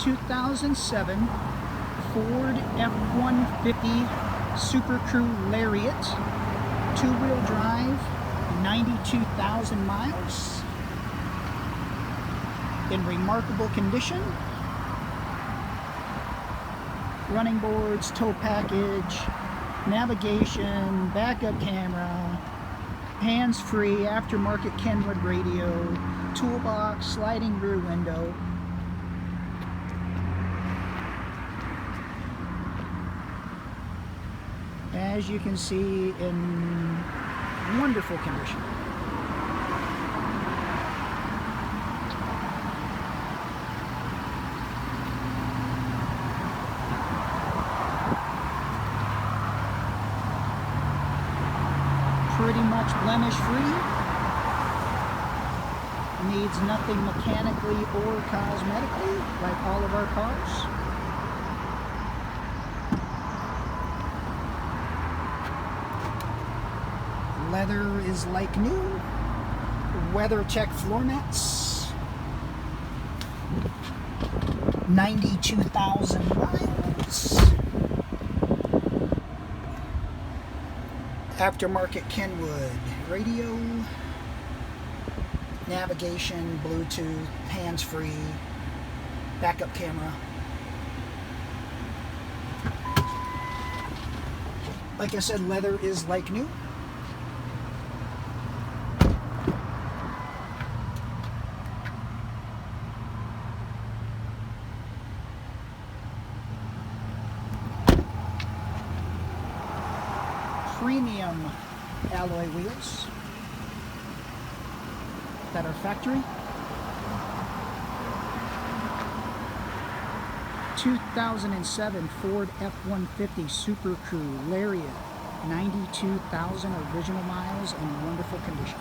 2007 Ford F-150 Super Crew Lariat, two-wheel drive, 92,000 miles, in remarkable condition. Running boards, tow package, navigation, backup camera, hands-free, aftermarket Kenwood radio, toolbox, sliding rear window. As you can see, in wonderful condition. Pretty much blemish free. Needs nothing mechanically or cosmetically, like all of our cars. Leather is like new. Weather check floor mats. 92,000 miles. Aftermarket Kenwood radio, navigation, Bluetooth, hands-free, backup camera. Like I said, leather is like new. Premium alloy wheels that are factory. 2007 Ford F-150 Super Crew Lariat, 92,000 original miles in wonderful condition.